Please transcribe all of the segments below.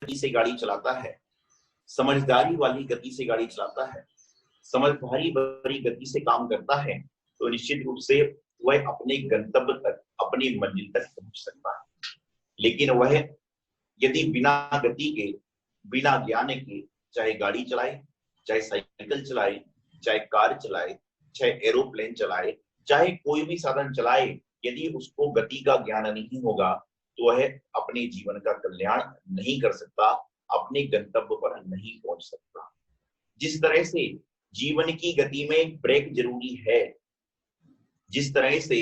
गति से गाड़ी चलाता है, समझदारी वाली गति से गाड़ी चलाता है, समझदारी भरी गति से काम करता है, तो निश्चित रूप से वह अपने गंतव्य तक, अपनी मंजिल तक पहुंच सकता है। लेकिन वह यदि बिना गति के, बिना ज्ञान के चाहे गाड़ी चलाए, चाहे साइकिल चलाए, चाहे कार चलाए, चाहे एरोप्लेन चलाए, चाहे कोई भी साधन चलाए, यदि उसको गति का ज्ञान नहीं होगा तो वह अपने जीवन का कल्याण नहीं कर सकता, अपने गंतव्य पर नहीं पहुंच सकता। जिस तरह से जीवन की गति में ब्रेक जरूरी है, जिस तरह से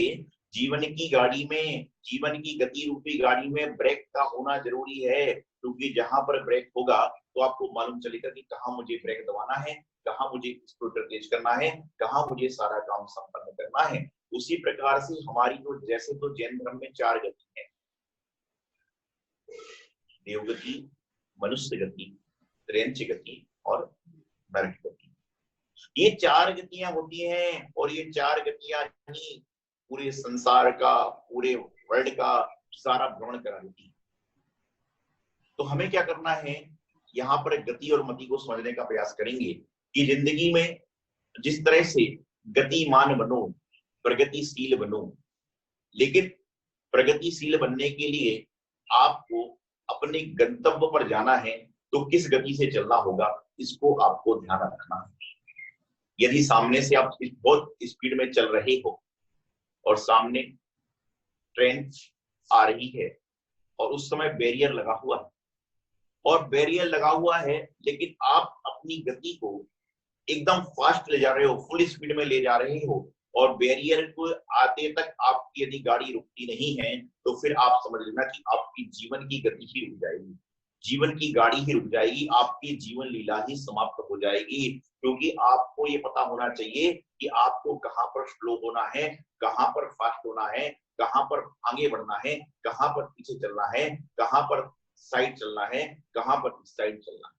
जीवन की गाड़ी में, जीवन की गति रूपी गाड़ी में ब्रेक का होना जरूरी है, क्योंकि जहां पर ब्रेक होगा तो आपको मालूम चलेगा कि कहाँ मुझे ब्रेक दबाना है, कहाँ मुझे स्कूटर तेज करना है, कहाँ मुझे सारा काम संपन्न करना है। उसी प्रकार से हमारी जो, जैसे तो जैन धर्म में 4 गति है, देवगति, मनुष्य गति, त्रयंच गति और नरक गति। ये 4 गतियां होती हैं और ये 4 गतियां ही पूरे संसार का, पूरे वर्ल्ड का सारा भ्रमण करा देती है। तो हमें क्या करना है, यहाँ पर गति और मति को समझने का प्रयास करेंगे कि जिंदगी में जिस तरह से गतिमान बनो, प्रगतिशील बनो, लेकिन प्रगतिशील बनने के लिए आपको अपने गंतव्य पर जाना है, तो किस गति से चलना होगा, इसको आपको ध्यान रखना है। यदि सामने से आप बहुत स्पीड में चल रहे हो और सामने ट्रेन आ रही है और उस समय बैरियर लगा हुआ है, और बैरियर लगा हुआ है लेकिन आप अपनी गति को एकदम फास्ट ले जा रहे हो, फुल स्पीड में ले जा रहे हो, और बैरियर को आते तक आपकी यदि गाड़ी रुकती नहीं है तो फिर आप समझ लेना कि आपकी जीवन की गति ही रुक जाएगी, जीवन की गाड़ी ही रुक जाएगी, आपकी जीवन लीला ही समाप्त हो जाएगी। क्योंकि आपको ये पता होना चाहिए कि आपको कहाँ पर स्लो होना है, कहाँ पर फास्ट होना है, कहाँ पर आगे बढ़ना है, कहाँ पर पीछे चलना है, कहाँ पर साइड चलना है, कहाँ पर इस साइड चलना है।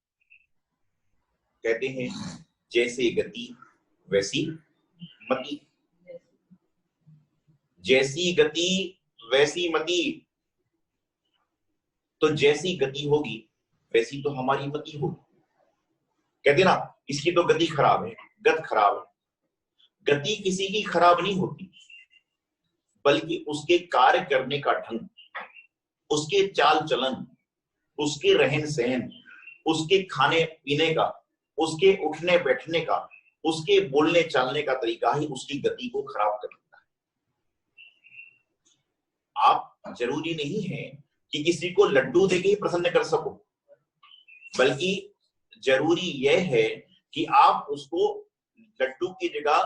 कहते हैं जैसे गति वैसी मति, जैसी गति वैसी मति। तो जैसी गति होगी वैसी तो हमारी मति होगी। कहते ना, इसकी तो गति खराब है, गत खराब है। गति किसी की खराब नहीं होती, बल्कि उसके कार्य करने का ढंग, उसके चाल चलन, उसके रहन सहन, उसके खाने पीने का, उसके उठने बैठने का, उसके बोलने चालने का तरीका ही उसकी गति को खराब कर देता है। आप जरूरी नहीं है कि किसी को लड्डू देके ही प्रसन्न कर सको, बल्कि जरूरी यह है कि आप उसको लड्डू की जगह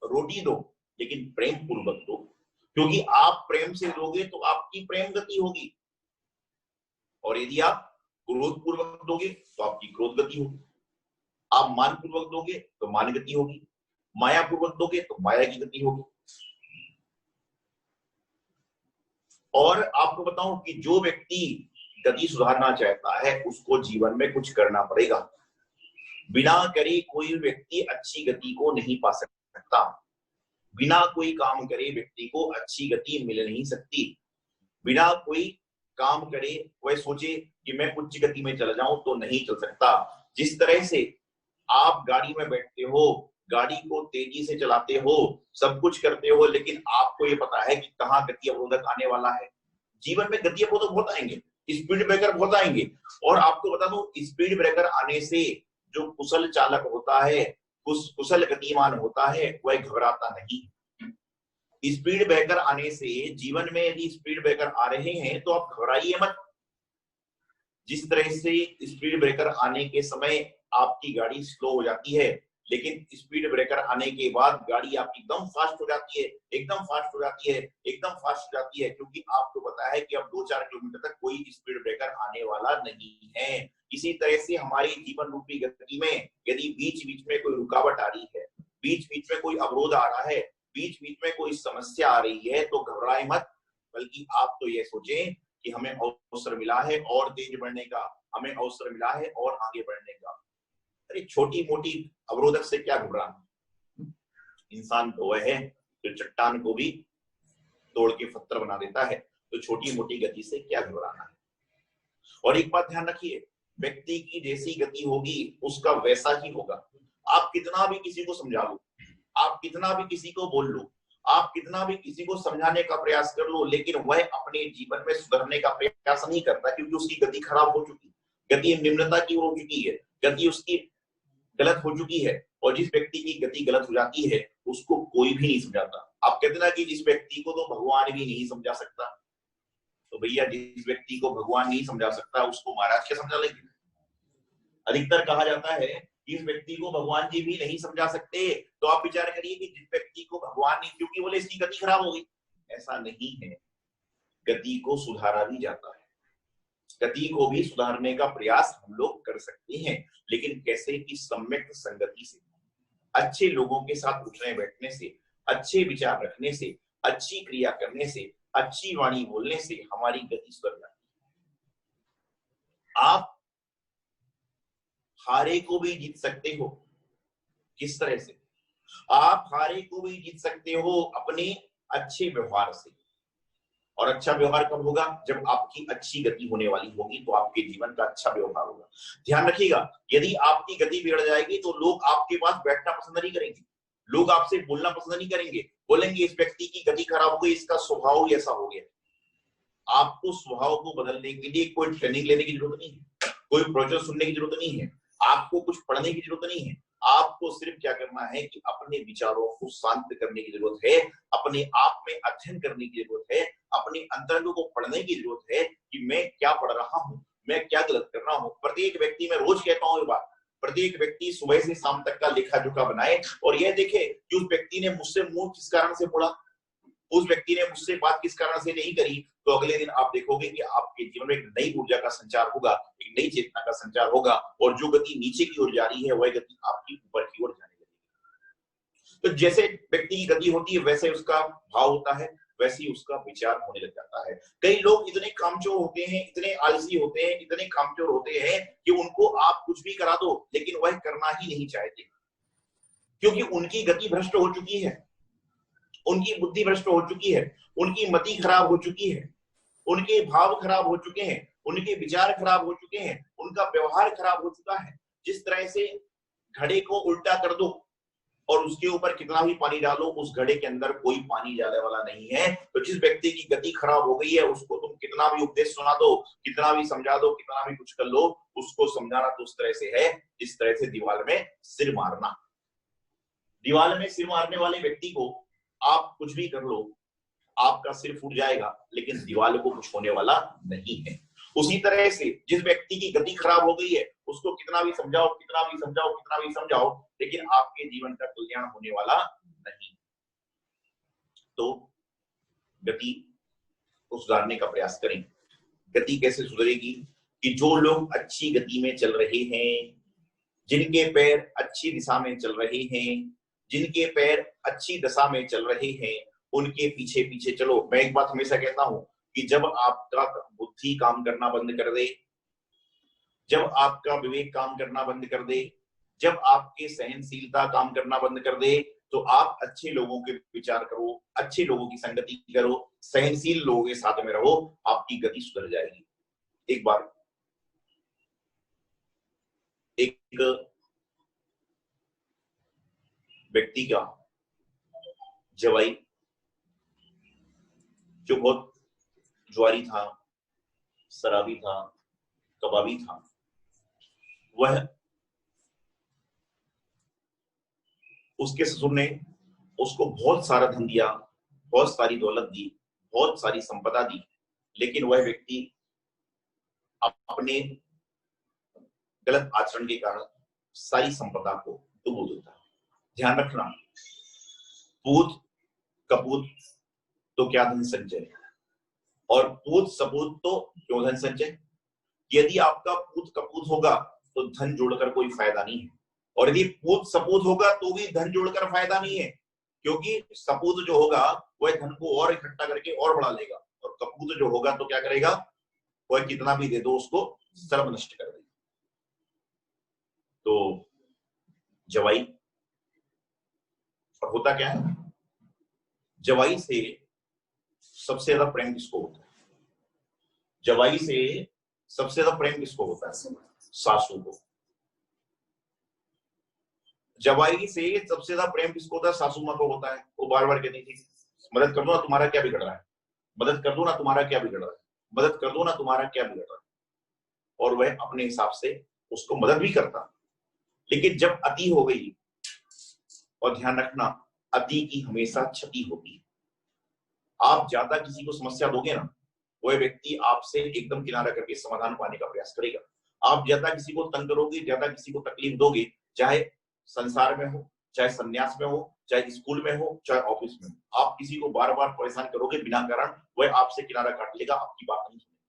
रोटी दो, लेकिन प्रेम पूर्वक दो, क्योंकि आप प्रेम से दोगे तो आपकी प्रेम गति होगी, और यदि आप क्रोध पूर्वक दोगे तो आपकी क्रोध गति होगी, आप मान पूर्वक दोगे तो मान गति होगी, माया पूर्वक दोगे तो माया की गति होगी। और आपको बताऊं कि जो व्यक्ति गति सुधारना चाहता है उसको जीवन में कुछ करना पड़ेगा। बिना करे कोई व्यक्ति अच्छी गति को नहीं पा सकता, बिना कोई काम करे व्यक्ति को अच्छी गति मिल नहीं सकती, बिना कोई काम करे वह सोचे कि मैं उच्च गति में चला जाऊं तो नहीं चल सकता। जिस तरह से आप गाड़ी में बैठते हो, गाड़ी को तेजी से चलाते हो, सब कुछ करते हो, लेकिन आपको ये पता है कि कहाँ गति अवरोधक आने वाला है। जीवन में गति अवरोधक बहुत आएंगे, स्पीड ब्रेकर बहुत आएंगे, और आपको बता दूं स्पीड ब्रेकर आने से जो कुशल चालक होता है, कुशल गतिमान होता है, वह घबराता नहीं। स्पीड ब्रेकर आने से जीवन में यदि स्पीड ब्रेकर आ रहे हैं तो आप घबराइए मत। जिस तरह से स्पीड ब्रेकर आने के समय आपकी गाड़ी स्लो हो जाती है, लेकिन स्पीड ब्रेकर आने के बाद गाड़ी आपकी एकदम फास्ट हो जाती है, एकदम फास्ट हो जाती है, एकदम फास्ट हो जाती है, क्योंकि आपको पता है कि अब 2-4 किलोमीटर तक कोई स्पीड ब्रेकर आने वाला नहीं है। इसी तरह से हमारी जीवन रूपी गति में यदि बीच बीच में कोई रुकावट आ रही है, बीच बीच में कोई अवरोध आ रहा है, बीच बीच में कोई समस्या आ रही है, तो घबराए मत, बल्कि आप तो ये सोचें कि हमें अवसर मिला है और तेज बढ़ने का, हमें अवसर मिला है और आगे बढ़ने का। अरे छोटी मोटी अवरोधक से क्या घबराना, इंसान तो वह है जो चट्टान को भी तोड़ के पत्थर बना देता है, तो छोटी मोटी गति से क्या घबराना है। और एक बात ध्यान रखिए, व्यक्ति की जैसी गति होगी उसका वैसा ही होगा। आप कितना भी किसी को समझा लो, आप कितना भी किसी को बोल लो, आप कितना भी किसी को समझाने का प्रयास कर लो, लेकिन वह अपने जीवन में सुधरने का प्रयास नहीं करता, क्योंकि उसकी गति खराब हो चुकी, गति निम्नता की हो चुकी है, गति उसकी गलत हो चुकी है। और जिस व्यक्ति की गति गलत हो जाती है उसको कोई भी नहीं समझाता। आप कहते ना कि जिस व्यक्ति को तो भगवान भी नहीं समझा सकता, तो भैया जिस व्यक्ति को भगवान नहीं समझा सकता उसको महाराज क्या समझा लेंगे। अधिकतर कहा जाता है इस व्यक्ति को भगवान जी भी नहीं समझा सकते, तो आप विचार करिए कि जिस व्यक्ति को भगवान नहीं, क्योंकि बोले इसकी गति खराब हो गई। ऐसा नहीं है, गति को सुधारा भी जाता है, गति को भी सुधारने का प्रयास हम लोग कर सकते हैं, लेकिन कैसे कि सम्यक संगति से, अच्छे लोगों के साथ उठने बैठने से, अच्छे विचार रखने से, अच्छी क्रिया करने से, अच्छी वाणी बोलने से हमारी गति सुधर जाती है। आप हारे को भी जीत सकते हो। किस तरह से? आप हारे को भी जीत सकते हो अपने अच्छे व्यवहार से। और अच्छा व्यवहार कब होगा? जब आपकी अच्छी गति होने वाली होगी, तो आपके जीवन का अच्छा व्यवहार होगा। ध्यान रखिएगा, यदि आपकी गति बिगड़ जाएगी तो लोग आपके पास बैठना पसंद नहीं करेंगे, लोग आपसे बोलना पसंद नहीं करेंगे, बोलेंगे इस व्यक्ति की गति खराब हो गई, इसका स्वभाव ही ऐसा हो गया। आपको स्वभाव को बदलने के लिए कोई ट्रेनिंग लेने की जरूरत नहीं है, कोई प्रवचन सुनने की जरूरत नहीं है, आपको कुछ पढ़ने की जरूरत नहीं है। आपको सिर्फ क्या करना है कि अपने विचारों को शांत करने की जरूरत है, अपने आप में अध्ययन करने की जरूरत है, अपने अंतरंग को पढ़ने की जरूरत है कि मैं क्या पढ़ रहा हूं, मैं क्या गलत कर रहा हूं। प्रत्येक व्यक्ति, मैं रोज कहता हूं ये बात, प्रत्येक व्यक्ति सुबह से शाम तक का लेखा जोखा बनाए और यह देखे कि उस व्यक्ति ने मुझसे मुंह किस कारण से बोला, उस व्यक्ति ने मुझसे बात किस कारण से नहीं करी। तो अगले दिन आप देखोगे कि आपके जीवन में एक नई ऊर्जा का संचार होगा, एक नई चेतना का संचार होगा, और जो गति नीचे की ओर जा रही है वह गति आपकी ऊपर की ओर जाने लगेगी। तो जैसे व्यक्ति की गति होती है वैसे उसका भाव होता है, वैसे ही उसका विचार होने लग जाता है। कई लोग इतने कामचोर होते हैं, इतने आलसी होते हैं, इतने कामचोर होते हैं कि उनको आप कुछ भी करा दो लेकिन वह करना ही नहीं चाहते, क्योंकि उनकी गति भ्रष्ट हो चुकी है, उनकी बुद्धि भ्रष्ट हो चुकी है, उनकी मति खराब हो चुकी है, उनके भाव खराब हो चुके हैं, उनके विचार खराब हो चुके हैं, उनका व्यवहार खराब हो चुका है। जिस तरह से घड़े को उल्टा कर दो और उसके ऊपर कितना भी पानी डालो, उस घड़े के अंदर कोई पानी जाने वाला नहीं है। तो जिस व्यक्ति की गति खराब हो गई है उसको तुम कितना भी उपदेश सुना दो, कितना भी समझा दो, कितना भी कुछ कर लो, उसको समझाना तो उस तरह से है जिस तरह से दीवार में सिर मारना। दीवार में सिर मारने वाले व्यक्ति को आप कुछ भी कर लो, आपका सिर फूट जाएगा, लेकिन दीवार को कुछ होने वाला नहीं है। उसी तरह से जिस व्यक्ति की गति खराब हो गई है उसको कितना भी समझाओ, कितना भी समझाओ, कितना भी समझाओ, लेकिन आपके जीवन का कल्याण होने वाला नहीं। तो गति को सुधारने का प्रयास करें। गति कैसे सुधरेगी? कि जो लोग अच्छी गति में चल रहे हैं, जिनके पैर अच्छी दिशा में चल रहे हैं, जिनके पैर अच्छी दशा में चल रहे हैं, उनके पीछे पीछे चलो। मैं एक बात हमेशा कहता हूं कि जब आपका बुद्धि काम करना बंद कर दे, जब आपका विवेक काम करना बंद कर दे, जब आपकी सहनशीलता काम करना बंद कर दे, तो आप अच्छे लोगों के विचार करो, अच्छे लोगों की संगति करो, सहनशील लोगों के साथ में रहो, आपकी गति सुधर जाएगी। एक बार एक व्यक्ति का जवाई जो बहुत जुआरी था, शराबी था, कबाबी था, वह उसके ससुर ने उसको बहुत सारा धन दिया, बहुत सारी दौलत दी, बहुत सारी संपदा दी, लेकिन वह व्यक्ति अपने गलत आचरण के कारण सारी संपदा को डुबो देता। ध्यान रखना, पूत कपूत तो क्या धन संचय, और पूत सपूत तो क्यों धन संचय। यदि आपका पूत कपूत होगा तो धन जोड़कर कोई फायदा नहीं है, और यदि पूत सपूत होगा तो भी धन जोड़कर फायदा नहीं है, क्योंकि सपूत जो होगा वह धन को और इकट्ठा करके और बढ़ा लेगा, और कपूत जो होगा तो क्या करेगा, वह कितना भी दे दो उसको सर्वनष्ट कर देगा। तो जवाई, और होता क्या है, जवाई से सबसे ज्यादा प्रेम किसको होता है? जवाई से सबसे ज्यादा प्रेम किसको होता है? सासू को। जवाई से सबसे ज्यादा प्रेम किसको होता है? सासू माँ को होता है। वो बार बार कहती थी मदद कर दो ना, तुम्हारा क्या बिगड़ रहा है, मदद कर दो ना, तुम्हारा क्या बिगड़ रहा है, मदद कर दो ना, तुम्हारा क्या बिगड़ रहा है। और वह अपने हिसाब से उसको मदद भी करता। लेकिन जब अति हो गई, और ध्यान रखना अति की हमेशा क्षति होती है। आप ज्यादा किसी को समस्या दोगे ना, वह व्यक्ति आपसे एकदम किनारा करके समाधान पाने का प्रयास करेगा। आप ज्यादा किसी को तंग करोगे, ज्यादा किसी को तकलीफ दोगे, चाहे संसार में हो, चाहे संन्यास में हो, चाहे स्कूल में हो, चाहे ऑफिस में हो, आप किसी को बार बार परेशान करोगे बिना कारण, वह आपसे किनारा काट लेगा, आपकी बात नहीं सुनेगा।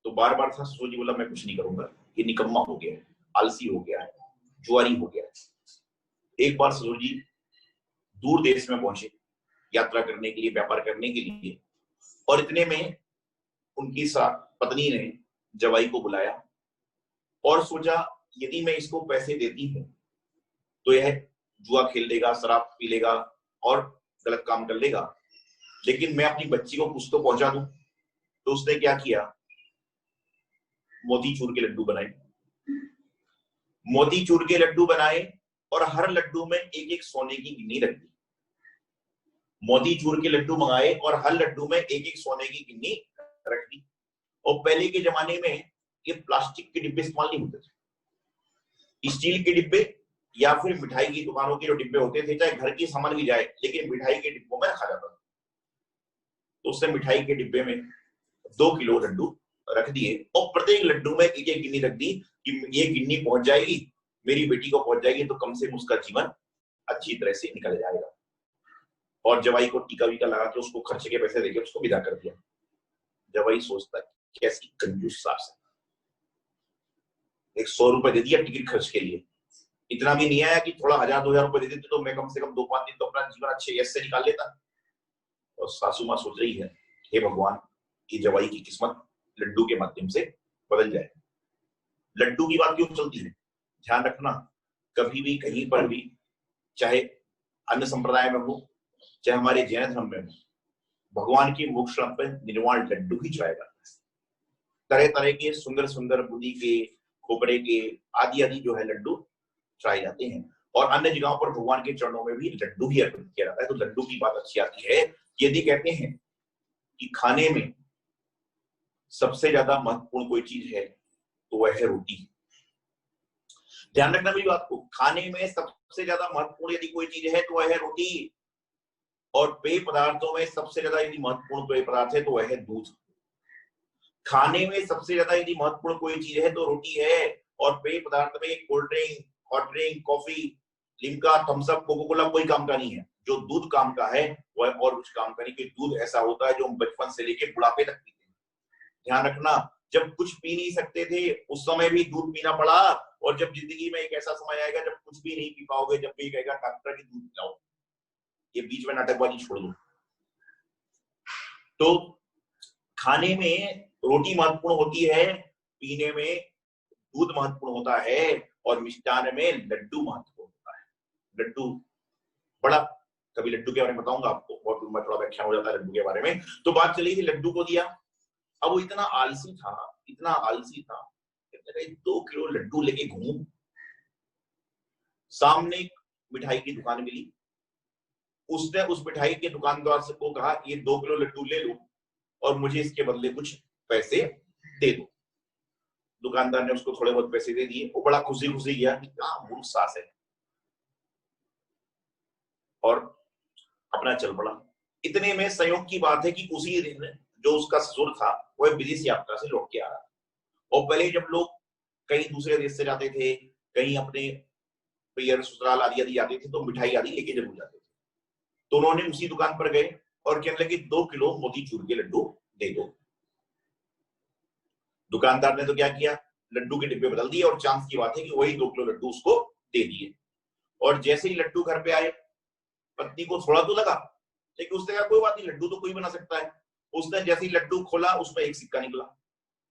तो बार बार था ससुर जी बोला मैं कुछ नहीं करूंगा, ये निकम्मा हो गया है, आलसी हो गया है, जुआरी हो गया है। एक बार ससुर जी दूर देश में पहुंचे यात्रा करने के लिए, व्यापार करने के लिए, और इतने में उनकी पत्नी ने जवाई को बुलाया और सोचा यदि मैं इसको पैसे देती हूं तो यह जुआ खेल लेगा, शराब पी लेगा और गलत काम कर लेगा, लेकिन मैं अपनी बच्ची को कुछ तो पहुंचा दूं। तो उसने क्या किया, मोतीचूर के लड्डू बनाए। मोतीचूर के लड्डू बनाए और हर लड्डू में एक एक सोने की गिन्नी रख दी। मोतीचूर के लड्डू मंगाए और हर लड्डू में एक एक सोने की गिन्नी रख दी। और पहले के जमाने में ये प्लास्टिक के डिब्बे इस्तेमाल नहीं होते थे, स्टील के डिब्बे या फिर मिठाई की दुकानों के जो डिब्बे होते थे, चाहे घर की सामान भी जाए, लेकिन मिठाई के डिब्बों में रखा जाता था। तो उसने मिठाई के डिब्बे में 2 किलो लड्डू रख दिए और प्रत्येक लड्डू में एक एक गिन्नी रख दी कि ये गिन्नी पहुंच जाएगी, मेरी बेटी को पहुंच जाएगी तो कम से कम उसका जीवन अच्छी तरह से निकल जाएगा। और जवाई को टीका वीका लगा के उसको खर्चे के पैसे देके उसको विदा कर दिया। जवाई सोचता है कैसी कंजूस सास है, 100 रुपए दे दिया टिकट खर्च के लिए, इतना भी नहीं आया कि थोड़ा 1000-2000 रुपए दे देते तो मैं कम से कम 2-5 दिन तो अपना जीवन अच्छे यश से निकाल लेता। और सासू माँ सोच रही है हे भगवान, ये जवाई की किस्मत लड्डू के माध्यम से बदल जाए। लड्डू की बात क्यों चलती है, ध्यान रखना कभी भी कहीं पर भी, चाहे अन्य संप्रदाय में हो चाहे हमारे जैन धर्म में हो, भगवान की मोक्ष पर निर्वाण लड्डू ही चढ़ाया जाता है। तरह तरह के सुंदर सुंदर बुद्धि के, खोपरे के आदि आदि जो है लड्डू चढ़ाए जाते हैं। और अन्य जगहों पर भगवान के चरणों में भी लड्डू ही अर्पित किया जाता है। तो लड्डू की बात अच्छी आती है। यदि कहते हैं कि खाने में सबसे ज्यादा महत्वपूर्ण कोई चीज है तो वह है रोटी। ध्यान रखना मेरी बात को, खाने में सबसे ज्यादा महत्वपूर्ण यदि कोई चीज है तो वह है रोटी। और पेय पदार्थों में सबसे ज्यादा यदि महत्वपूर्ण पेय पदार्थ है तो वह है दूध। खाने में सबसे ज्यादा यदि महत्वपूर्ण कोई चीज है तो रोटी है। और पेय पदार्थ में cold drink, hot drink, coffee, Limca, Thums Up, Coca Cola कोई काम का नहीं है। जो दूध काम का है वह और कुछ काम का नहीं, क्योंकि दूध ऐसा होता है जो हम बचपन से लेकर बुढ़ापे तक पीते हैं। ध्यान रखना, जब कुछ पी नहीं सकते थे उस समय भी दूध पीना पड़ा, और जब जिंदगी में एक ऐसा समय आएगा जब कुछ भी नहीं पी पाओगे, जब भी कहेगा डॉक्टर की दूध पिलाओ। ये बीच में नाटकबाजी छोड़ दो। तो खाने में रोटी महत्वपूर्ण होती है, पीने में दूध महत्वपूर्ण होता है, और मिष्ठान में लड्डू महत्वपूर्ण होता है। लड्डू बड़ा, कभी लड्डू के बारे में बताऊंगा आपको, बहुत लंबा थोड़ा व्याख्यान हो जाता है लड्डू के बारे में। तो बात चली थी लड्डू को दिया। अब वो इतना आलसी था, इतना आलसी था, 2 किलो लड्डू लेके घूमूं। सामने एक मिठाई की दुकान मिली, उसने उस मिठाई के दुकानदार से को कहा ये 2 किलो लड्डू ले लो और मुझे इसके बदले कुछ पैसे दे दो। दुकानदार ने उसको थोड़े बहुत पैसे दे दिए। वो बड़ा खुशी खुशी गया कि क्या मूर्ख सास है, और अपना चल पड़ा। इतने में संयोग की बात है कि उसी दिन जो उसका ससुर था वह विदेश यात्रा से लौट के आ रहा था। और पहले जब लोग कहीं दूसरे देश से जाते थे, कहीं अपने पियर ससुराल आदि आदि जाते थे, तो मिठाई आदि लेके जरूर जाते थे। तो उन्होंने उसी दुकान पर गए और कहने लगे 2 किलो मोतीचूर के लड्डू दे दो। दुकानदार ने तो क्या किया, लड्डू के डिब्बे बदल दिए, और चांस की बात है कि वही 2 किलो लड्डू उसको दे दिए। और जैसे ही लड्डू घर पे आए, पत्नी को थोड़ा तो लगा, लेकिन उसने कहा कोई बात नहीं, लड्डू तो कोई बना सकता है। उसने जैसे ही लड्डू खोला उसमें एक सिक्का निकला,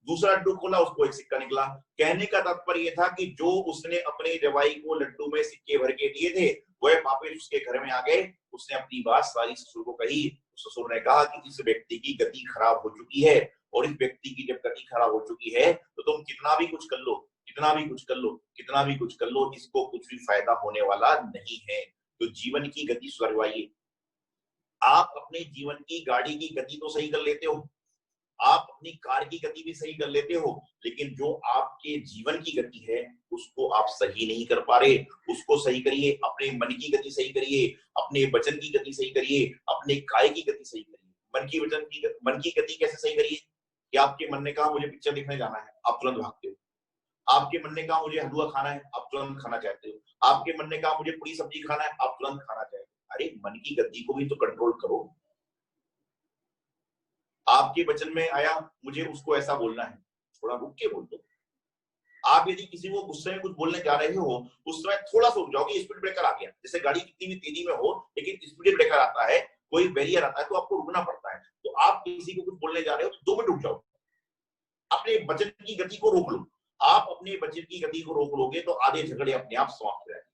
दूसरा लड्डू खोला उसको एक सिक्का निकला। कहने का तात्पर्य यह था कि जो उसने अपने जवाई को लड्डू में सिक्के भर के दिए थे वह वापस उसके घर में आ गए। उसने अपनी बात सारी ससुर को कही। ससुर ने कहा कि इस व्यक्ति की गति खराब हो चुकी है, और इस व्यक्ति की जब गति खराब हो चुकी है तो तुम कितना भी कुछ कर लो, कितना भी कुछ कर लो, कितना भी कुछ कर लो, इसको कुछ भी फायदा होने वाला नहीं है। तो जीवन की गति सुधरवाइए। आप अपने जीवन की गाड़ी की गति तो सही कर लेते हो, आप अपनी कार की गति भी सही कर लेते हो, लेकिन जो आपके जीवन की गति है उसको आप सही नहीं कर पा रहे। उसको सही करिए, अपने मन की गति सही करिए, अपने वचन की गति सही करिए, अपने काय की गति सही करिए। मन की गति कैसे सही करिए कि आपके मन ने कहा मुझे पिक्चर देखने जाना है, आप तुरंत भागते हो। आपके मन ने कहा मुझे हलवा खाना है, आप तुरंत खाना चाहते हो। आपके मन ने कहा मुझे पूरी सब्जी खाना है, आप तुरंत खाना चाहते हो। अरे मन की गति को भी तो कंट्रोल करो। आपके वचन में आया मुझे उसको ऐसा बोलना है, थोड़ा रुक के बोल दो। आप यदि किसी को गुस्से में कुछ बोलने जा रहे हो उस समय थोड़ा सा रुक जाओ कि स्पीड ब्रेकर आ गया, जैसे गाड़ी कितनी भी तेजी में हो लेकिन स्पीड ब्रेकर आता है, कोई बैरियर आता है तो आपको रुकना पड़ता है। तो आप किसी को कुछ बोलने जा रहे हो तो 2 मिनट रुक जाओ, अपने वचन की गति को रोक लो। आप अपने वचन की गति को रोक लोगे तो आधे झगड़े अपने आप समाप्त हो जाएंगे,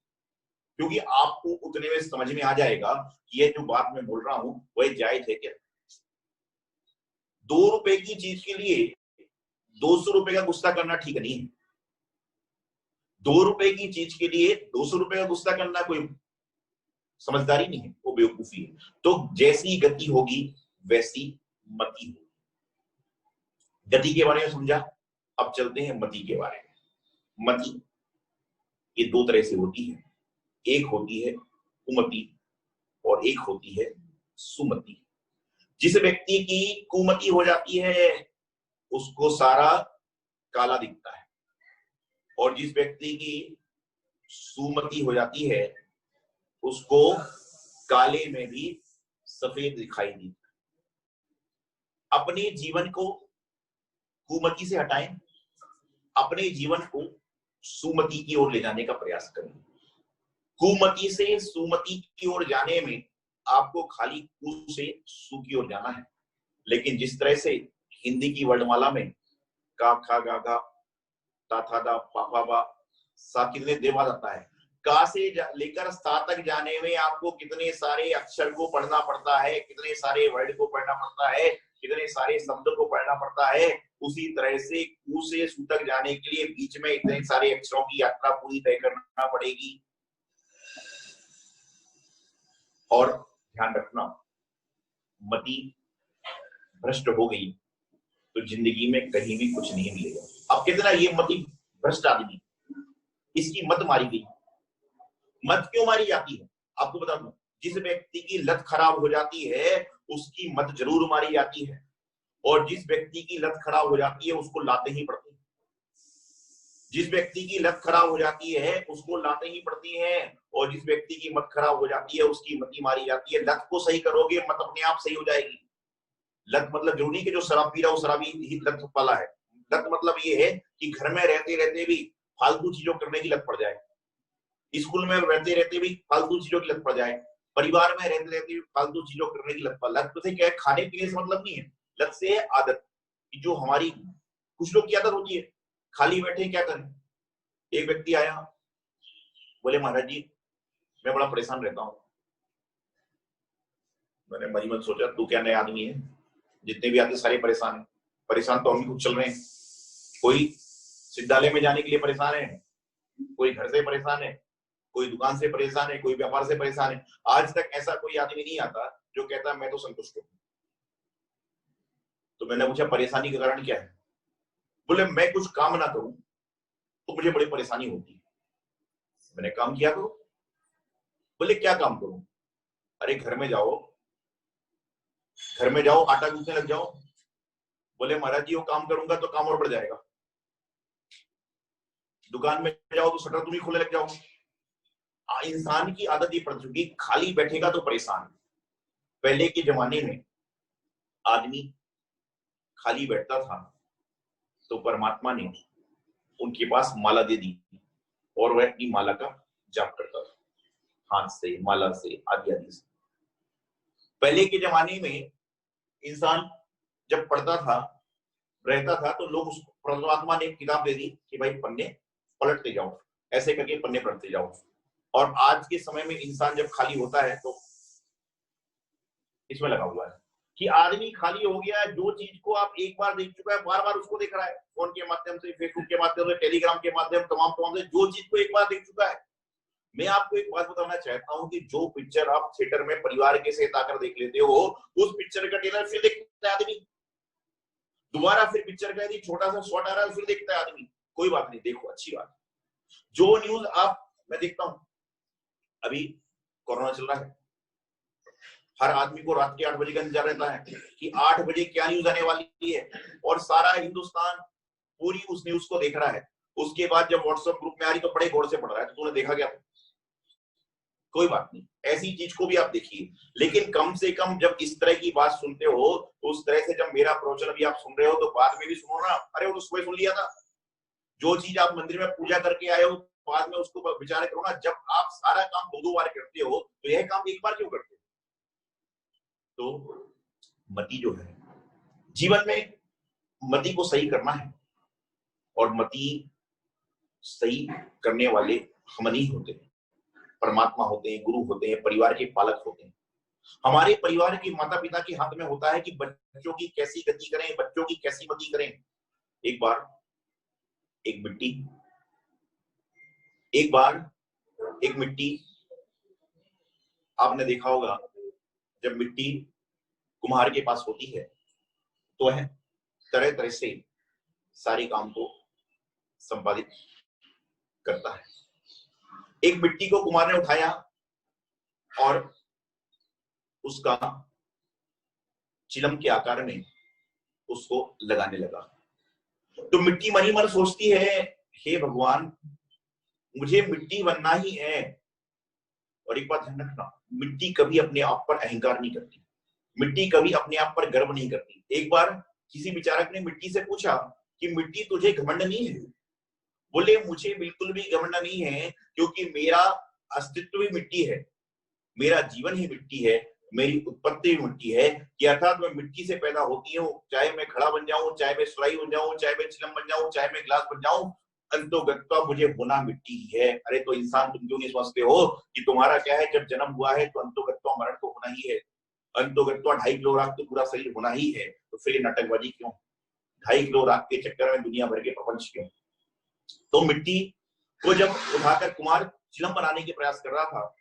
क्योंकि आपको उतने में समझ में आ जाएगा कि ये जो बात मैं बोल रहा हूं वह जायज है क्या। 2 रुपए की चीज के लिए 200 रुपए का गुस्सा करना ठीक नहीं है। 2 रुपए की चीज के लिए 200 रुपए का गुस्सा करना कोई समझदारी नहीं है, वो बेवकूफी है। तो जैसी गति होगी वैसी मति होगी। गति के बारे में समझा, अब चलते हैं मति के बारे में। मति ये 2 तरह से होती है, एक होती है कुमति और एक होती है सुमति। जिस व्यक्ति की कुमति हो जाती है उसको सारा काला दिखता है, और जिस व्यक्ति की सुमति हो जाती है उसको काले में भी सफेद दिखाई देता है। अपने जीवन को कुमति से हटाएं, अपने जीवन को सुमति की ओर ले जाने का प्रयास करें। कुमति से सुमति की ओर जाने में आपको खाली कु से सु की ओर जाना है, लेकिन जिस तरह से हिंदी की वर्णमाला में का खा गा गा ता था दा पा पा बा सा कितने देवा जाता है, का से लेकर सा तक जाने में आपको कितने सारे अक्षर को पढ़ना पड़ता है, कितने सारे वर्ड को पढ़ना पड़ता है, कितने सारे शब्द को पढ़ना पड़ता है। उसी तरह से कु से सु तक जाने के लिए बीच में इतने सारे अक्षरों की यात्रा पूरी तय करना पड़ेगी। और ध्यान रखना, मति भ्रष्ट हो गई तो जिंदगी में कहीं भी कुछ नहीं मिलेगा। अब कितना ये मति भ्रष्ट आदमी, इसकी मत मारी गई। मत क्यों मारी जाती है आपको बता दूं, जिस व्यक्ति की लत खराब हो जाती है उसकी मत जरूर मारी जाती है, और जिस व्यक्ति की लत खराब हो जाती है उसको लाते ही पड़ती है। जिस व्यक्ति की लत खराब हो जाती है उसको लाते ही पड़ती है, और जिस व्यक्ति की मत खराब हो जाती है उसकी मति मारी जाती है। लत को सही करोगे मत अपने आप सही हो जाएगी। लत मतलब जरूरी कि जो शराब पी रहा हो शराबी ही लत वाला है। लत मतलब ये है कि घर में रहते रहते भी फालतू चीजों करने की लत पड़ जाए, स्कूल में रहते रहते भी फालतू चीजों की लत पड़ जाए, परिवार में रहते रहते भी फालतू चीजों करने की लत पड़। लत से क्या है, खाने पीने से मतलब नहीं है, लत से आदत, जो हमारी कुछ लोग की आदत होती है खाली बैठे क्या करें। एक व्यक्ति आया, बोले महाराज जी मैं बड़ा परेशान रहता हूं। मैंने मरी मत सोचा तू क्या नया आदमी है, जितने भी आते सारे परेशान है। परेशान तो हम भी खुद चल रहे हैं। कोई विद्यालय में जाने के लिए परेशान है, कोई घर से परेशान है, कोई दुकान से परेशान है, कोई व्यापार से परेशान है। आज तक ऐसा कोई आदमी नहीं आता जो कहता मैं तो संतुष्ट हूं। तो मैंने पूछा परेशानी का कारण क्या है। बोले मैं कुछ काम ना करूं तो मुझे बड़ी परेशानी होती है। मैंने काम किया करो। बोले क्या काम करूं। अरे घर में जाओ आटा गूंथने लग जाओ। बोले महाराज जी वो काम करूंगा तो काम और बढ़ जाएगा। दुकान में जाओ तो शटर तुम ही खोलने लग जाओ। इंसान की आदत ये पड़ चुकी, खाली बैठेगा तो परेशान। पहले के जमाने में आदमी खाली बैठता था तो परमात्मा ने उनके पास माला दे दी और वह अपनी माला का जाप करता था, हाथ से माला से आदि आदि से। पहले के जमाने में इंसान जब पढ़ता था रहता था तो लोग उसको परमात्मा ने किताब दे दी कि भाई पन्ने पलटते जाओ, ऐसे करके पन्ने पलटते जाओ। और आज के समय में इंसान जब खाली होता है तो इसमें लगा हुआ है। कि आदमी खाली हो गया है, जो चीज को आप एक बार देख चुका है बार बार उसको देख रहा है, फोन के माध्यम से, फेसबुक के माध्यम से, टेलीग्राम के माध्यम, तमाम से जो चीज को एक बार देख चुका है। मैं आपको एक बात बताना चाहता हूं कि जो पिक्चर आप थिएटर में परिवार के साथ आकर देख लेते हो, उस पिक्चर का ट्रेलर फिर देखता है आदमी, दोबारा फिर पिक्चर का यदि छोटा सा शॉट आ रहा है फिर देखता है आदमी। कोई बात नहीं, देखो अच्छी बात। जो न्यूज मैं देखता हूं, अभी कोरोना चल रहा है, हर आदमी को रात के 8 बजे का इंतजार रहता है कि 8 बजे क्या न्यूज आने वाली है, और सारा हिंदुस्तान पूरी उस न्यूज को देख रहा है। उसके बाद जब व्हाट्सएप ग्रुप में आ रही तो बड़े गौर से पढ़ रहा है, तो तूने देखा क्या? कोई बात नहीं, ऐसी चीज को भी आप देखिए, लेकिन कम से कम जब इस तरह की बात सुनते हो तो उस तरह से जब मेरा प्रवचन भी आप सुन रहे हो तो बाद में भी सुनो ना। अरे वो तो सुबह सुन लिया था, जो चीज आप मंदिर में पूजा करके आए हो बाद में उसको विचार करो ना। जब आप सारा काम 2-2 बार करते हो तो यह काम एक बार क्यों करते हो? तो मति जो है, जीवन में मति को सही करना है, और मति सही करने वाले हम नहीं होते, परमात्मा होते हैं, गुरु होते हैं, परिवार के पालक होते हैं। हमारे परिवार के माता पिता के हाथ में होता है कि बच्चों की कैसी गति करें, बच्चों की कैसी मति करें। एक बार एक मिट्टी आपने देखा होगा, जब मिट्टी कुम्हार के पास होती है तो वह तरह तरह से सारे काम को संपादित करता है। एक मिट्टी को कुम्हार ने उठाया और उसका चिलम के आकार में उसको लगाने लगा। तो मिट्टी मन ही मन सोचती है, हे भगवान मुझे मिट्टी बनना ही है। और एक बात ध्यान रखना, मिट्टी कभी अपने आप पर अहंकार नहीं करती, मिट्टी कभी अपने आप पर गर्व नहीं करती। एक बार किसी विचारक ने मिट्टी से पूछा कि मिट्टी तुझे घमंड नहीं है? बोले मुझे बिल्कुल भी घमंड नहीं है, क्योंकि मेरा अस्तित्व भी मिट्टी है, मेरा जीवन ही मिट्टी है, मेरी उत्पत्ति भी मिट्टी है। कि अर्थात मैं मिट्टी से पैदा होती हूँ, चाहे मैं घड़ा बन जाऊं, चाहे मैं सुराही बन जाऊं, चाहे मैं चिलम बन जाऊं, चाहे मैं गिलास बन जाऊं, अंतोगत्वा मुझे होना मिट्टी ही है। अरे तो इंसान तुम क्यों नहीं समझते हो कि तुम्हारा क्या है, जब जन्म हुआ है तो अंतोगत्वा मरण तो होना ही है, अंतोगत्वा 2.5 किलो राख तो पूरा शरीर होना ही है। तो फिर नाटकबाजी क्यों? 2.5 किलो राख के चक्कर में दुनिया भर के प्रपंच क्यों? तो मिट्टी को जब उठाकर कुमार चिलम बनाने के प्रयास कर रहा था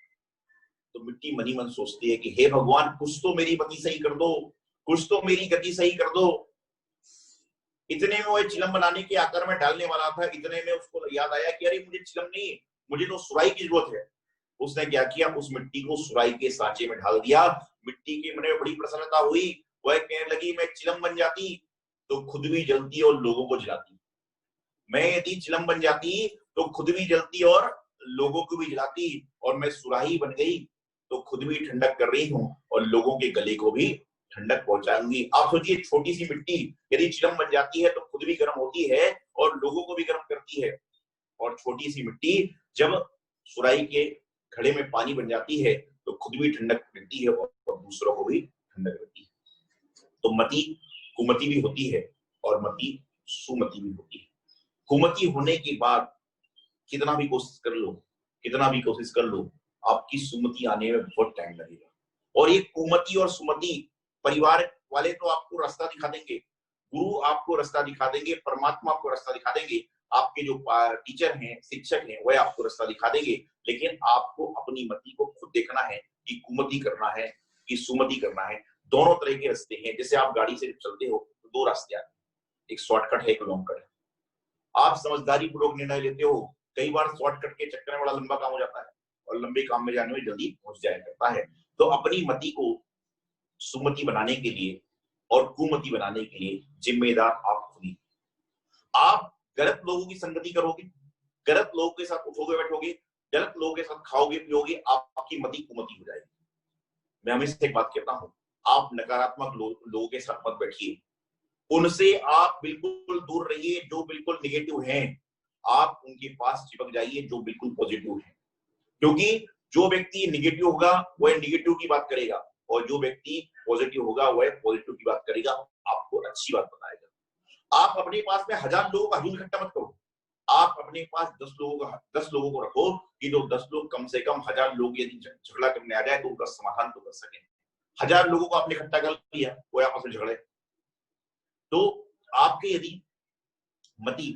तो मिट्टी मनी मन सोचती है कि हे भगवान कुछ तो मेरी गति सही कर दो, कुछ तो मेरी गति सही कर दो। इतने में वो चिलम बनाने के आकार में डालने वाला था, इतने में उसको याद आया कि अरे मुझे चिलम नहीं, मुझे तो सुराही की जरूरत है। उसने क्या किया, उस मिट्टी को सुराही के सांचे में ढाल दिया। मिट्टी के मन में बड़ी प्रसन्नता हुई, वह कहने लगी मैं चिलम बन जाती तो खुद भी जलती और लोगों को जलाती, मैं यदि चिलम बन जाती तो खुद भी जलती और लोगों को भी जलाती, और मैं सुराही बन गई तो खुद भी ठंडक कर रही हूँ और लोगों के गले को भी ठंडक पहुंचाऊंगी। आप सोचिए, छोटी सी मिट्टी यदि चिलम बन जाती है तो खुद भी गर्म होती है और लोगों को भी गर्म करती है, और छोटी सी मिट्टी जब सुराही के घड़े में पानी बन जाती है तो खुद भी ठंडक मिलती है और दूसरों को भी ठंडक मिलती है। तो मति कुमति भी होती है और मति सुमति भी होती है। कुमति होने के बाद कितना भी कोशिश कर लो, आपकी सुमति आने में बहुत टाइम लगेगा। और ये कुमति और सुमति परिवार वाले तो आपको रास्ता दिखा देंगे, गुरु आपको रास्ता दिखा देंगे, परमात्मा आपको रास्ता दिखा देंगे, आपके जो टीचर हैं, शिक्षक हैं, वह आपको रास्ता दिखा देंगे। लेकिन आपको अपनी मति को खुद देखना है कि कुमति करना है कि सुमति करना है। दोनों तरह के रास्ते हैं। जैसे आप गाड़ी से चलते हो तो 2 रास्ते आते हैं, एक शॉर्टकट है, एक लॉन्ग कट है। आप समझदारी पूर्वक निर्णय लेते हो, कई बार शॉर्टकट के चक्कर में बड़ा लंबा काम हो जाता है और लंबे काम में जाने में जल्दी पहुंच जाया करता है। तो अपनी मति को सुमति बनाने के लिए और कुमति बनाने के लिए जिम्मेदार आप खुद ही। आप गलत लोगों की संगति करोगे, गलत लोगों के साथ उठोगे बैठोगे, गलत लोगों के साथ खाओगे पियोगे, आपकी मति कुमति हो जाएगी। मैं हमेशा एक बात कहता हूं, आप नकारात्मक लोगों के साथ मत बैठिए, उनसे आप बिल्कुल दूर रहिए। जो बिल्कुल निगेटिव हैं आप उनके पास चिपक जाइए जो बिल्कुल पॉजिटिव है, क्योंकि जो व्यक्ति निगेटिव होगा वह निगेटिव की बात करेगा और जो व्यक्ति पॉजिटिव होगा वह पॉजिटिव की बात करेगा, आपको अच्छी बात बताएगा। आप अपने पास में 1000 लोगों का हुजूम इकट्ठा मत करो, आप अपने पास 10 लोगों को रखो कि जो 10 लोग कम से कम 1000 लोग यदि झगड़ा करने आ जाए तो उनका समाधान तो कर सकें। 1000 लोगों को आपने इकट्ठा कर लिया, वो आपस में झगड़े, तो आपके यदि मति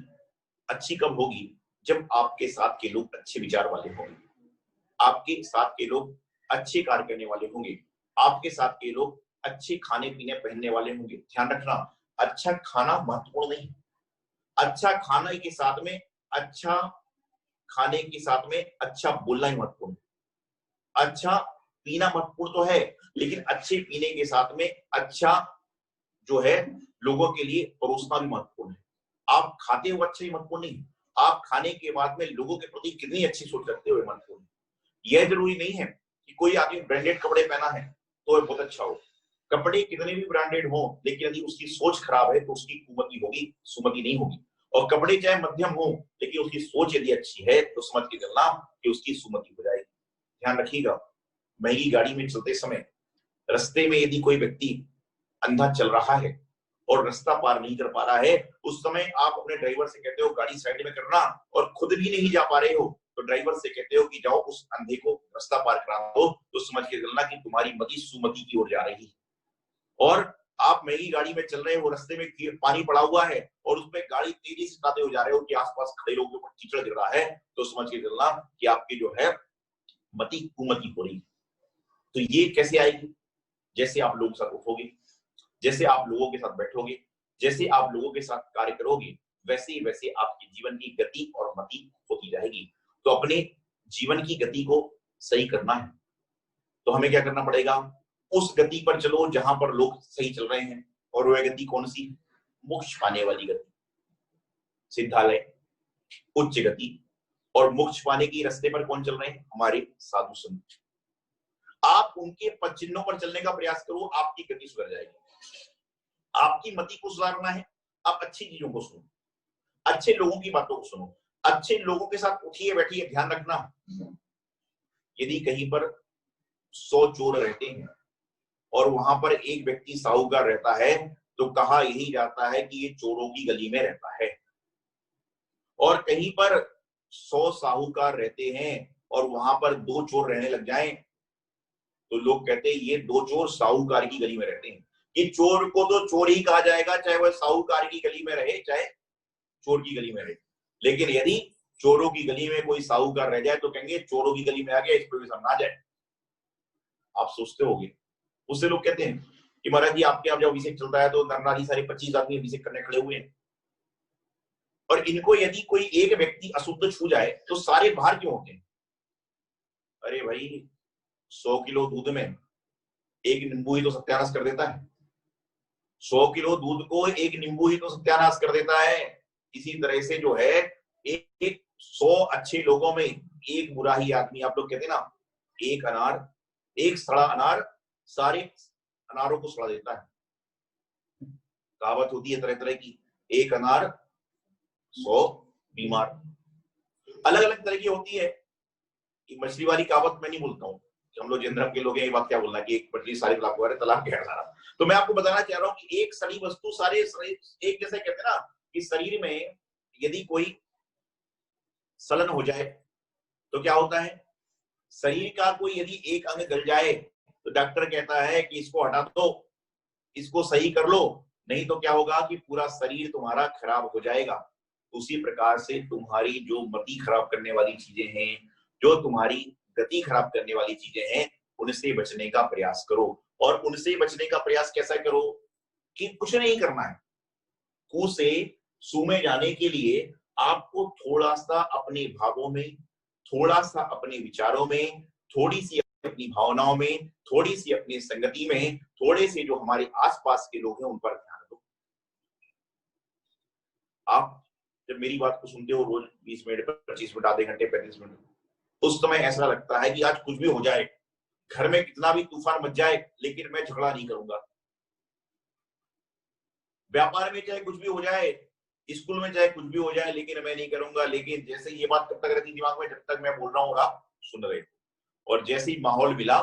अच्छी कब होगी? जब आपके साथ के लोग अच्छे विचार वाले होंगे, आपके साथ के लोग अच्छे कार्य करने वाले होंगे, आपके साथ के लोग अच्छे खाने पीने पहनने वाले होंगे। ध्यान रखना, अच्छा खाना महत्वपूर्ण नहीं, अच्छा खाने के साथ में, अच्छा खाने के साथ में अच्छा बोलना ही महत्वपूर्ण है। अच्छा पीना महत्वपूर्ण तो है, लेकिन अच्छे पीने के साथ में अच्छा जो है लोगों के लिए परोसना भी महत्वपूर्ण है। आप खाते हो अच्छा ही महत्वपूर्ण नहीं, आप खाने के बाद में लोगों के प्रति कितनी अच्छी सोच रखते हो महत्वपूर्ण है। यह जरूरी नहीं है कि कोई आदमी ब्रांडेड कपड़े पहना है तो बहुत अच्छा हो, कपड़े कितने भी ब्रांडेड हो, लेकिन यदि उसकी सोच खराब है तो उसकी कुमति होगी, सुमति नहीं होगी। और कपड़े चाहे मध्यम हो, लेकिन उसकी सोच यदि अच्छी है तो समझ के चलना कि उसकी सुमति हो जाएगी। ध्यान रखिएगा, महंगी गाड़ी में चलते समय रास्ते में यदि कोई व्यक्ति अंधा चल रहा है और रास्ता पार नहीं कर पा रहा है, उस समय आप अपने ड्राइवर से कहते हो गाड़ी साइड में करना, और खुद भी नहीं जा पा रहे हो तो ड्राइवर से कहते हो कि जाओ उस अंधे को रास्ता पार करा दो, तो समझ के चलना कि तुम्हारी मति सुमति की ओर जा रही है। और आप महंगी गाड़ी में चल रहे हो, रास्ते में पानी पड़ा हुआ है और उसमें गाड़ी तेजी से चलाते हो जा रहे हो कि आसपास खड़े लोगों के ऊपर कीचड़ गिर रहा है, तो समझ के चलना कि आपकी जो है मति कुमति हो रही है। तो ये कैसे आएगी? जैसे आप लोगों के साथ उठोगे, जैसे आप लोगों के साथ बैठोगे, जैसे आप लोगों के साथ कार्य करोगे, वैसे ही वैसे आपके जीवन की गति और मति होती जाएगी। तो अपने जीवन की गति को सही करना है तो हमें क्या करना पड़ेगा? उस गति पर चलो जहां पर लोग सही चल रहे हैं। और वह गति कौन सी? मोक्ष पाने वाली गति, सिद्धालय, उच्च गति। और मोक्ष पाने की रास्ते पर कौन चल रहे हैं? हमारे साधु संत। आप उनके पद चिन्हों पर चलने का प्रयास करो, आपकी गति सुधर जाएगी। आपकी मति को सुधारना है, आप अच्छी चीजों को सुनो, अच्छे लोगों की बातों को सुनो, अच्छे लोगों के साथ उठिए बैठिए। ध्यान रखना, यदि कहीं पर 100 चोर रहते हैं और वहां पर एक व्यक्ति साहूकार रहता है, तो कहा यही जाता है कि ये चोरों की गली में रहता है। और कहीं पर 100 साहूकार रहते हैं और वहां पर 2 चोर रहने लग जाएं, तो लोग कहते हैं ये 2 चोर साहूकार की गली में रहते हैं। कि चोर को तो चोर ही कहा जाएगा, चाहे वह साहूकार की गली में रहे चाहे चोर की गली में रहे। लेकिन यदि चोरों की गली में कोई साहूकार रह जाए तो कहेंगे चोरों की गली में आ गया, इस पर भी सामना आ जाए। आप सोचते होंगे, उससे लोग कहते हैं कि महाराज जी आपके यहाँ जब अभिषेक चलता है तो नर नारी सारे 25 आदमी अभिषेक करने खड़े हुए हैं, और इनको यदि कोई एक व्यक्ति अशुद्ध छू जाए तो सारे बाहर क्यों होते हैं? अरे भाई 100 किलो दूध में एक नींबू ही तो सत्यानाश कर देता है। 100 किलो दूध को एक नींबू ही तो सत्यानाश कर देता है। इसी तरह से जो है एक 100 अच्छे लोगों में एक बुरा ही आदमी, आप लोग कहते हैं ना, एक अनार, एक सड़ा अनार सारे अनारों को सड़ा देता है। कहावत होती है तरह तरह की, एक अनार 100 बीमार। अलग अलग तरह की होती है। मछली वाली कहावत मैं नहीं बोलता हूँ, हम लोग जैन धर्म के लोग हैं, ये बात क्या बोलना कि एक मछली सारे तलाक हुआ है, तलाक क्या है सारा। तो मैं आपको बताना चाह रहा हूँ कि एक सड़ी वस्तु सारे एक जैसे कहते हैं ना कि शरीर में यदि कोई सलन हो जाए तो क्या होता है? शरीर का कोई यदि एक अंग गल जाए तो डॉक्टर कहता है कि इसको हटा दो, इसको सही कर लो, नहीं तो क्या होगा कि पूरा शरीर तुम्हारा खराब हो जाएगा। उसी प्रकार से तुम्हारी जो मति खराब करने वाली चीजें हैं, जो तुम्हारी गति खराब करने वाली चीजें हैं, उनसे बचने का प्रयास करो। और उनसे बचने का प्रयास कैसा करो? कि कुछ नहीं करना है। कु से सु में जाने के लिए आपको थोड़ा सा अपने भावों में, थोड़ा सा अपने विचारों में, थोड़ी सी अपनी भावनाओं में, थोड़ी सी अपनी संगति में, थोड़े से जो हमारे आसपास के लोग हैं उन पर ध्यान दो। आप जब मेरी बात को सुनते हो रोज 20 मिनट, 25 मिनट, आधे घंटे, 35 मिनट, उस समय ऐसा लगता है कि आज कुछ भी हो जाए, घर में कितना भी तूफान मच जाए, लेकिन मैं झगड़ा नहीं करूंगा। व्यापार में चाहे कुछ भी हो जाए, स्कूल में चाहे कुछ भी हो जाए, लेकिन मैं नहीं करूंगा। लेकिन जैसे ये बात कब तक रहती दिमाग में? जब तक मैं बोल रहा हूँ और आप सुन रहे हो। और जैसे ही माहौल मिला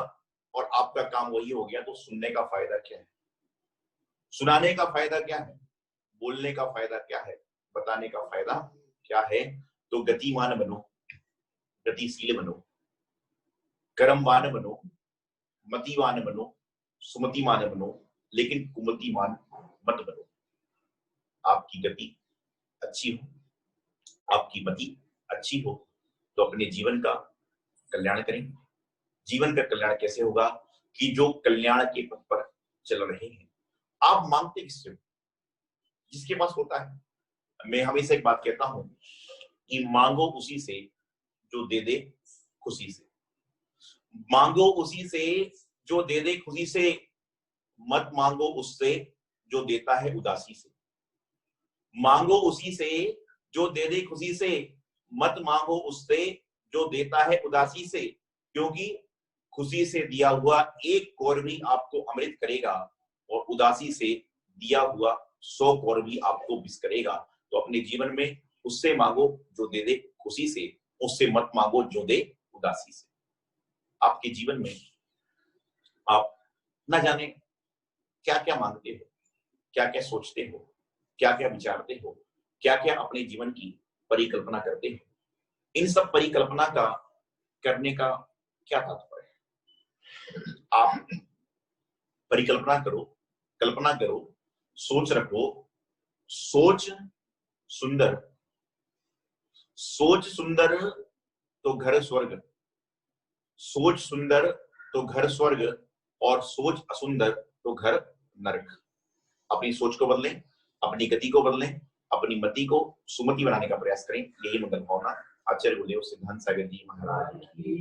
और आपका काम वही हो गया, तो सुनने का फायदा क्या है? सुनाने का फायदा क्या है? बोलने का फायदा क्या है? बताने का फायदा क्या है? तो गतिमान बनो, गतिशील बनो, कर्मवान बनो, मतिवान बनो, सुमतिमान बनो, लेकिन कुमतिमान मत बनो। आपकी गति अच्छी हो, आपकी मति अच्छी हो, तो अपने जीवन का कल्याण करें। जीवन का कल्याण कैसे होगा कि जो कल्याण के पथ पर चल रहे हैं। आप मांगते किससे हो? जिसके पास होता है। मैं हमेशा एक बात कहता हूं कि मांगो उसी से जो दे दे खुशी से। मांगो उसी से जो दे दे खुशी से, मत मांगो उससे जो देता है उदासी से। मांगो उसी से जो दे दे खुशी से, मत मांगो उससे जो देता है उदासी से, क्योंकि खुशी से दिया हुआ एक कौर भी आपको अमृत करेगा और उदासी से दिया हुआ 100 कौर भी आपको विष करेगा। तो अपने जीवन में उससे मांगो जो दे दे खुशी से, उससे मत मांगो जो दे उदासी से। आपके जीवन में आप न जाने क्या क्या मांगते हो, क्या क्या सोचते हो, क्या क्या विचारते हो, क्या क्या अपने जीवन की परिकल्पना करते हो। इन सब परिकल्पना का करने का क्या तात्पर्य है? आप परिकल्पना करो, कल्पना करो, सोच रखो। सोच सुंदर, सोच सुंदर तो घर स्वर्ग, सोच सुंदर तो घर स्वर्ग, और सोच असुंदर तो घर नरक। अपनी सोच को बदलें, अपनी गति को बदलें, अपनी मति को सुमति बनाने का प्रयास करें। यही मंगल भावना आचार्य गुरुदेव सिद्धांत सागर जी महाराज की।